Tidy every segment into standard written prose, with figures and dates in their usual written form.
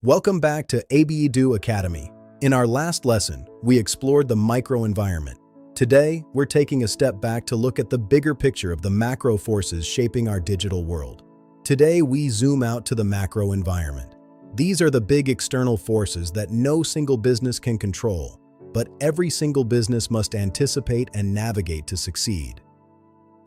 Welcome back to ABIEdu Academy. In our last lesson, we explored the microenvironment. Today, we're taking a step back to look at the bigger picture of the macro forces shaping our digital world. Today, we zoom out to the macro environment. These are the big external forces that no single business can control, but every single business must anticipate and navigate to succeed.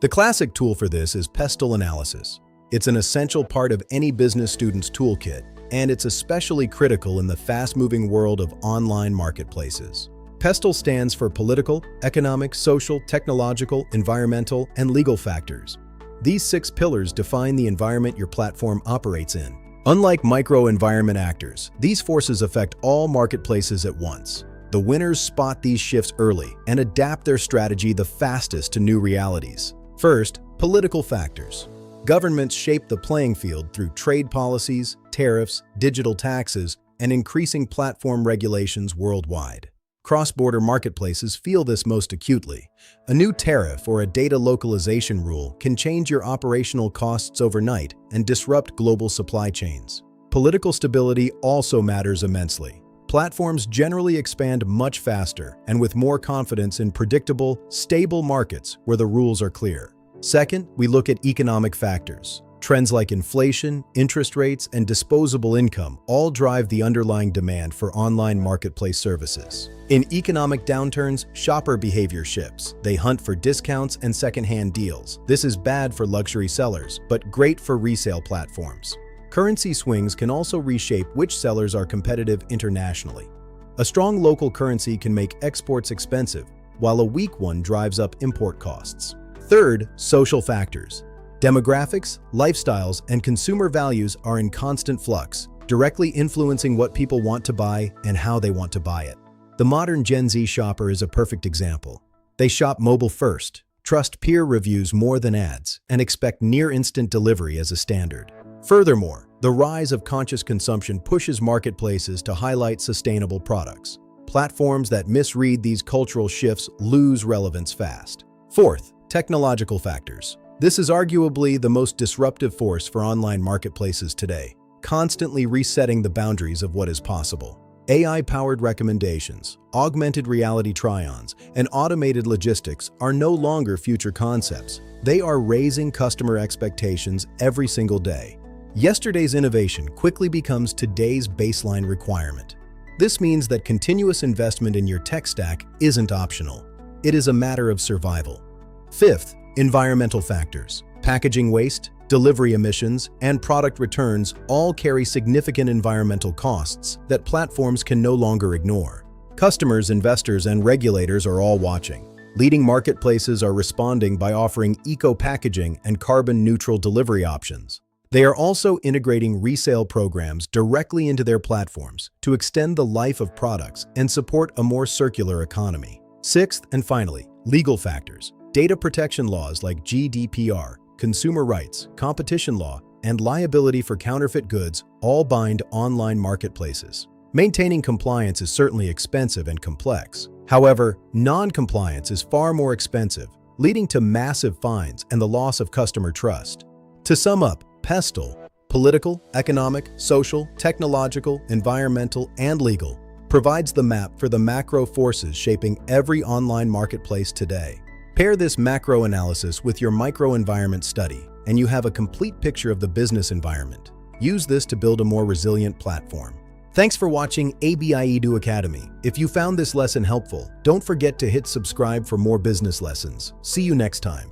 The classic tool for this is PESTEL analysis. It's an essential part of any business student's toolkit, and it's especially critical in the fast-moving world of online marketplaces. PESTEL stands for political, economic, social, technological, environmental, and legal factors. These 6 pillars define the environment your platform operates in. Unlike micro-environment actors, these forces affect all marketplaces at once. The winners spot these shifts early and adapt their strategy the fastest to new realities. First, political factors. Governments shape the playing field through trade policies, tariffs, digital taxes, and increasing platform regulations worldwide. Cross-border marketplaces feel this most acutely. A new tariff or a data localization rule can change your operational costs overnight and disrupt global supply chains. Political stability also matters immensely. Platforms generally expand much faster and with more confidence in predictable, stable markets where the rules are clear. Second, we look at economic factors. Trends like inflation, interest rates, and disposable income all drive the underlying demand for online marketplace services. In economic downturns, shopper behavior shifts. They hunt for discounts and second-hand deals. This is bad for luxury sellers, but great for resale platforms. Currency swings can also reshape which sellers are competitive internationally. A strong local currency can make exports expensive, while a weak one drives up import costs. Third, social factors. Demographics, lifestyles, and consumer values are in constant flux, directly influencing what people want to buy and how they want to buy it. The modern Gen Z shopper is a perfect example. They shop mobile first, trust peer reviews more than ads, and expect near-instant delivery as a standard. Furthermore, the rise of conscious consumption pushes marketplaces to highlight sustainable products. Platforms that misread these cultural shifts lose relevance fast. Fourth, technological factors. This is arguably the most disruptive force for online marketplaces today, constantly resetting the boundaries of what is possible. AI-powered recommendations, augmented reality try-ons, and automated logistics are no longer future concepts. They are raising customer expectations every single day. Yesterday's innovation quickly becomes today's baseline requirement. This means that continuous investment in your tech stack isn't optional. It is a matter of survival. Fifth, environmental factors. Packaging waste, delivery emissions, and product returns all carry significant environmental costs that platforms can no longer ignore. Customers, investors, and regulators are all watching. Leading marketplaces are responding by offering eco-packaging and carbon-neutral delivery options. They are also integrating resale programs directly into their platforms to extend the life of products and support a more circular economy. Sixth, and finally, legal factors. Data protection laws like GDPR, consumer rights, competition law, and liability for counterfeit goods all bind online marketplaces. Maintaining compliance is certainly expensive and complex. However, non-compliance is far more expensive, leading to massive fines and the loss of customer trust. To sum up, PESTEL, political, economic, social, technological, environmental, and legal, provides the map for the macro forces shaping every online marketplace today. Pair this macro analysis with your microenvironment study, and you have a complete picture of the business environment. Use this to build a more resilient platform. Thanks for watching ABIEdu Academy. If you found this lesson helpful, don't forget to hit subscribe for more business lessons. See you next time.